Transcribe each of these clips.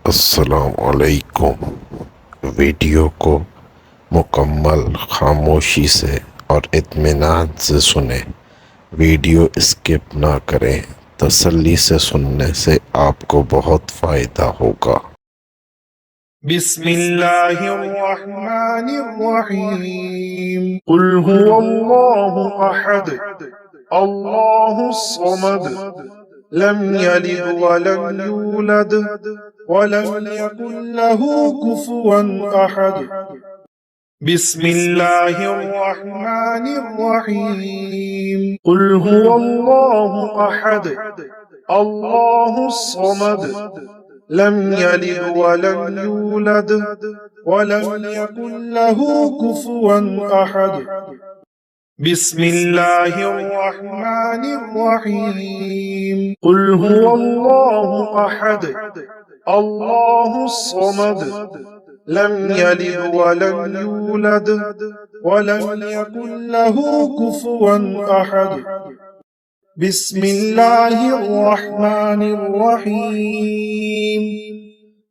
अस्सलामुअलैकुम। वीडियो को मुकम्मल खामोशी से और इत्मीनान से सुने। वीडियो स्किप ना करें। तसल्ली से सुनने से आपको बहुत फ़ायदा होगा। बिस्मिल्लाहिर्रहमानिर्रहीम। कुल हुवल्लाहु अहद, अल्लाहुस्समद, लम यलिद वलम यूलद वलम यकुल लहू कुफुवन अहद। बिस्मिल्लाहिर्रहमानिर्रहीम। कुल हुवल्लाहु अहद, अल्लाहुस्समद, लम यलिद वलम यूलद वलम यकुल लहू कुफुवन अहद। बिस्मिल्लाहिर्रहमानिर्रहीम। कुल हुवल्लाहु अहद, अल्लाहुस्समद, लम यलिद वलम यूलद वलम यकुल लहू कुफुवन अहद। बिस्मिल्लाहिर्रहमानिर्रहीम।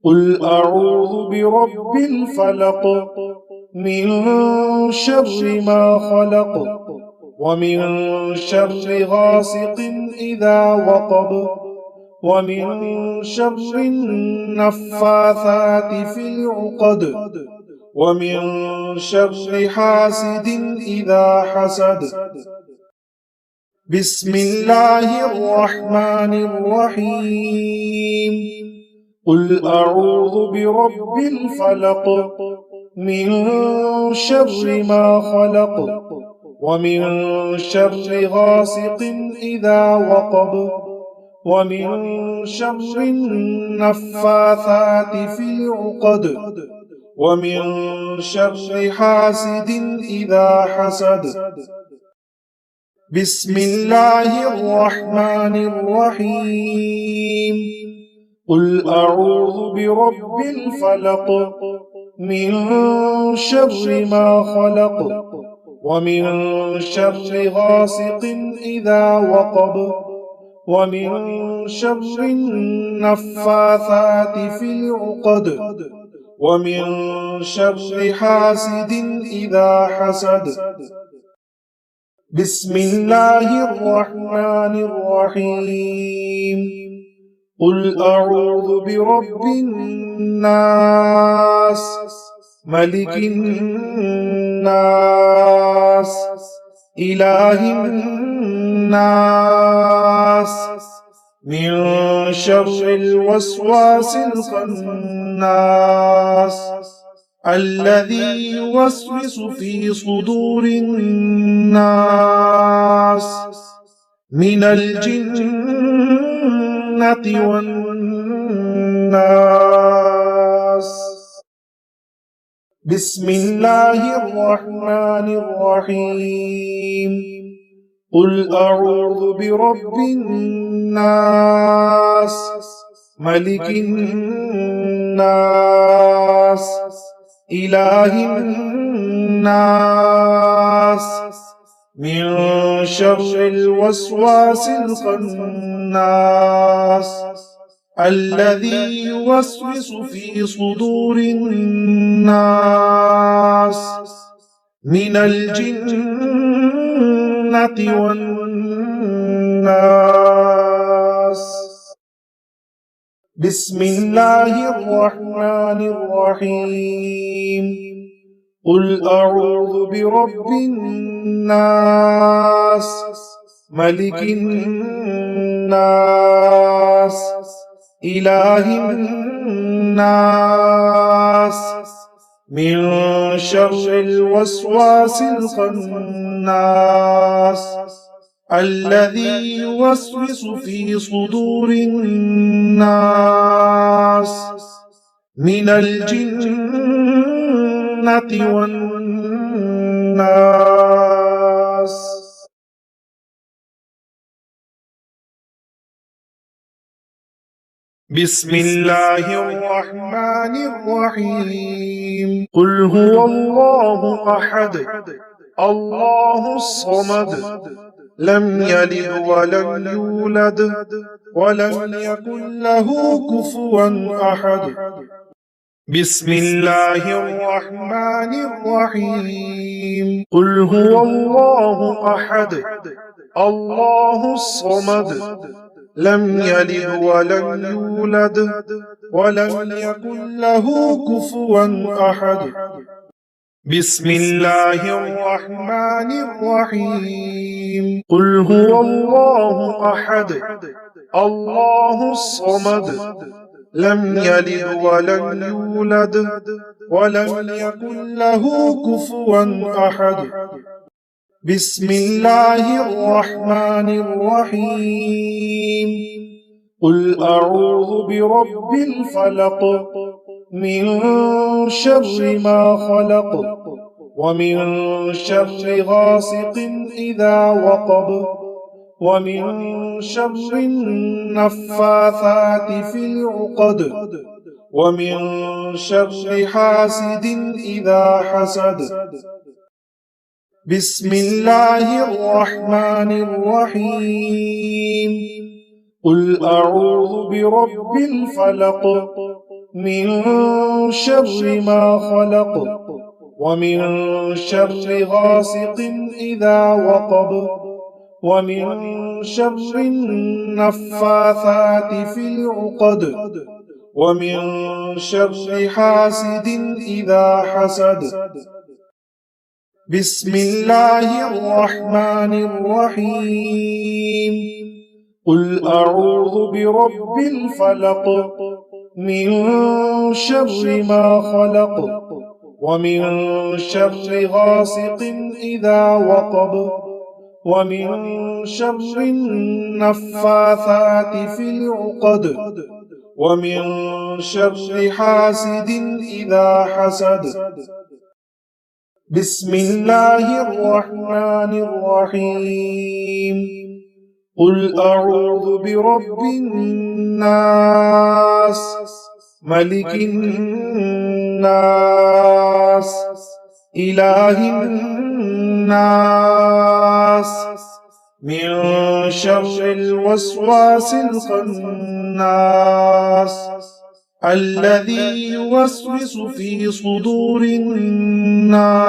कुल अऊज़ु बिरब्बिल फलक, मिन शर्रि मा खलक, वमिन शर्रि गासिकिन इज़ा वक़ब, वमिन शर्रि नफ़्फ़ाथाति फ़िल उक़द, वमिन शर्रि हासिदिन इज़ा हसद। बिस्मिल्लाहिर्रहमानिर्रहीम। कुल अऊज़ु बिरब्बिल फलक, मिन शर्रि मा खलक, वमिन शर्रि गासिकिन इज़ा वक़ब, वमिन शर्रि नफ़्फ़ाथाति फ़िल उक़द, वमिन शर्रि हासिदिन इज़ा हसद। बिस्मिल्लाहिर्रहमानिर्रहीम। कुल अऊज़ु बिरब्बिल फलक, मिन शर्रि मा खलक, वमिन शर्रि गासिकिन इज़ा वक़ब, वमिन शर्रि नफ़्फ़ाथाति फ़िल उक़द, वमिन शर्रि हासिदिन इज़ा हसद। बिस्मिल्लाहिर्रहमानिर्रहीम। कुल अऊज़ु बिरब्बिन नास, मलिकिन नास, इलाहिन नास, मिन शर्रिल वस्वासिल खन्नास, الذي يوسوس في صدور الناس من الجنة والناس. بسم الله الرحمن الرحيم. قل أعوذ برب الناس، ملك الناس، إله الناس، من شر الوسواس الخناس الذي يوسوس في صدور الناس من الجنة والناس. بسم الله الرحمن الرحيم. قل أعوذ برب الناس، ملك الناس، إله الناس، من شر الوسواس الخناس الذي يوسوس في صدور الناس من الجنة والناس. بسم الله الرحمن الرحيم. قل هو الله أحد، الله الصمد، لم يلد ولم يولد ولم يكن له كفوا أحد. بسم الله الرحمن الرحيم. قل هو الله أحد الله الصمد لم يلد ولم يولد ولم يكن له كفوا أحد. بسم الله الرحمن الرحيم. قل هو الله أحد الله الصمد لم يلد ولم يولد ولم يكن له كفوا أحد. بسم الله الرحمن الرحيم. قل أعوذ برب الفلق من شر ما خلق ومن شر غاسق إذا وقب ومن شر النفاثات في العقد ومن شر حاسد إذا حسد. بسم الله الرحمن الرحيم. قل أعوذ برب الفلق من شر ما خلق ومن شر غاسق إذا وقب ومن شر النفاثات في العقد ومن شر حاسد إذا حسد. بسم الله الرحمن الرحيم. قل أعوذ برب الفلق من شر ما خلق ومن شر غاسق إذا وقب ومن شر النفاثات في العقد ومن شر حاسد إذا حسد. بسم الله الرحمن الرحيم. قل أعوذ برب الناس ملك الناس إله الناس من شر الوسواس الخناس الذي يوسوس في صدور الناس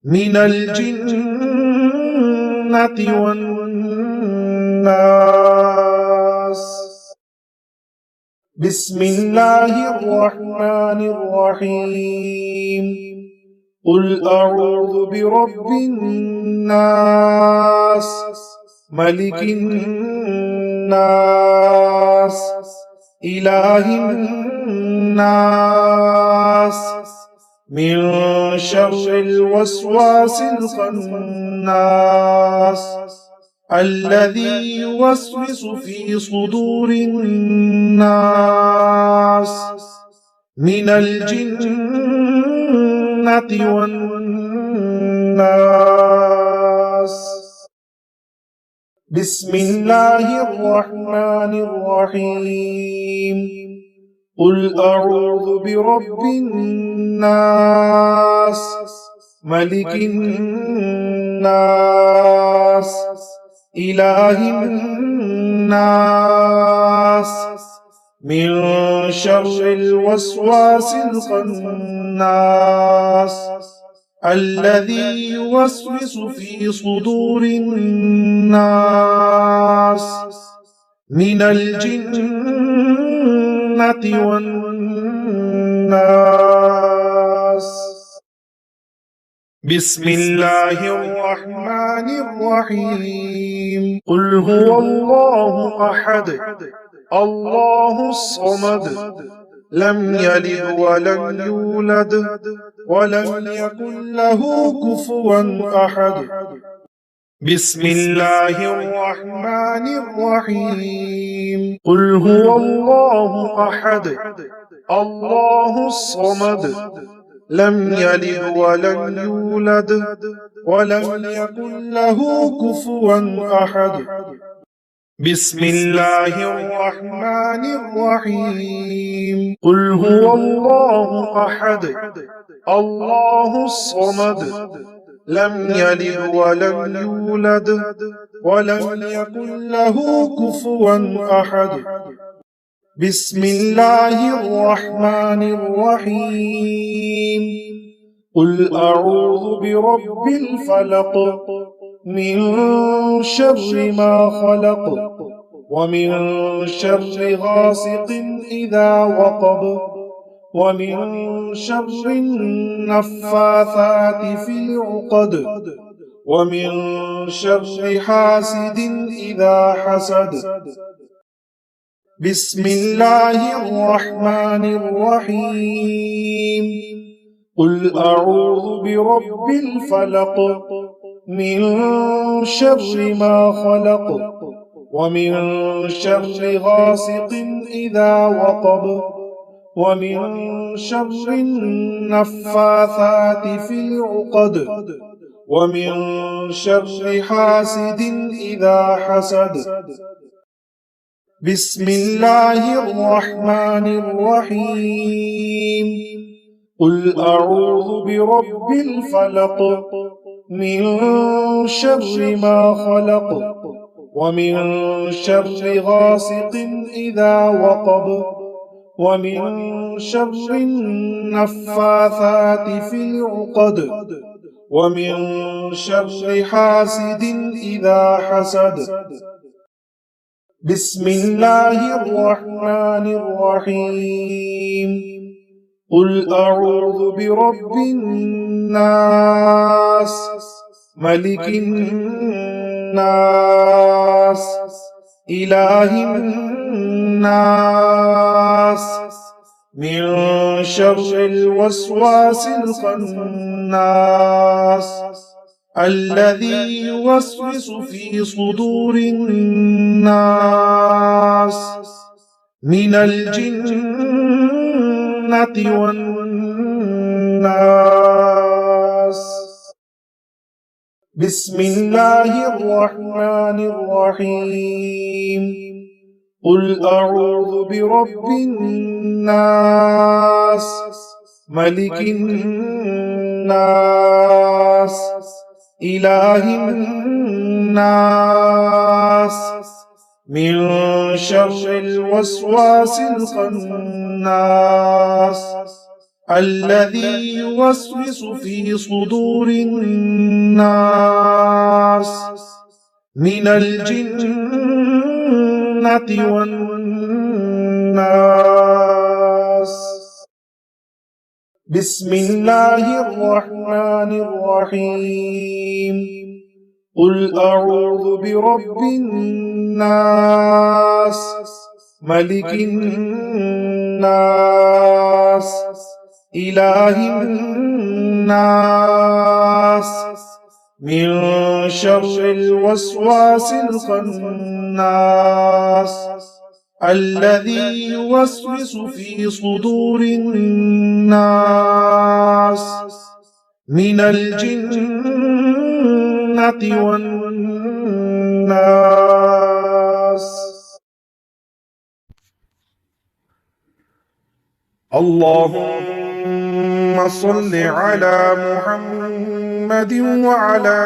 من الجنة والناس. بسم الله الرحمن الرحيم. قل أعوذ برب الناس ملك الناس إله الناس من شر الوسواس الخناس الذي يوسوس في صدور الناس من الجنة والناس. بسم الله الرحمن الرحيم. قل أعوذ برب الناس ملك الناس إله الناس من شر الوسواس الخناس الذي يوسوس في صدور الناس من الجنة والناس. بسم الله الرحمن الرحيم. قل هو الله أحد الله الصمد لم يلد ولم يولد ولم يكن له كفوا أحد. بسم الله الرحمن الرحيم. قل هو الله أحد الله الصمد لم يلد ولم يولد ولم يكن له كفوا أحد. بسم الله الرحمن الرحيم. قل هو الله أحد الله الصمد لم يلد ولم يولد ولم يكن له كفوا أحد. بسم الله الرحمن الرحيم. قل أعوذ برب الفلق من شر ما خلق ومن شر غاسق إذا وقب ومن شر النفاثات في العقد ومن شر حاسد إذا حسد. بسم الله الرحمن الرحيم. قل أعوذ برب الفلق من شر ما خلق ومن شر غاسق إذا وقب ومن شر النفاثات في العقد ومن شر حاسد إذا حسد. بسم الله الرحمن الرحيم. قل أعوذ برب الفلق من شر ما خلق ومن شر غاسق إذا وقب ومن شر النفاثات في العقد ومن شر حاسد إذا حسد. بسم الله الرحمن الرحيم. قل أعوذ برب الناس ملك الناس إله الناس من شر الوسواس الخناس الذي يوسوس في صدور الناس من الجنة والناس. بسم الله الرحمن الرحيم. قل أعوذ برب الناس ملك الناس إله الناس من شر الوسواس الخناس الذي يوسوس في صدور الناس من الجنة والناس. بسم الله الرحمن الرحيم. قل أعوذ برب الناس ملك الناس إله الناس من شر الوسواس الخناس الذي يوسوس في صدور الناس من الجنة والناس. اللهم صل على محمد وعلى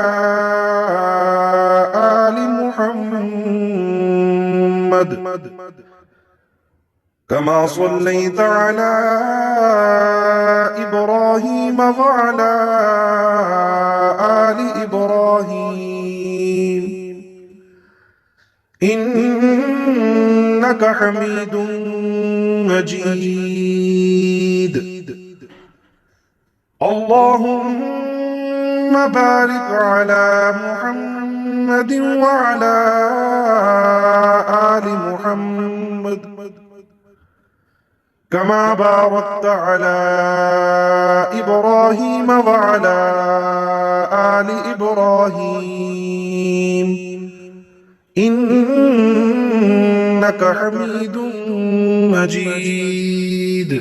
آل محمد كما صليت على إبراهيم وعلى آل إبراهيم إنك حميد مجيد. اللهم بارك على محمد وعلى آل محمد كما باركت على إبراهيم وعلى آل إبراهيم إنك حميد مجيد.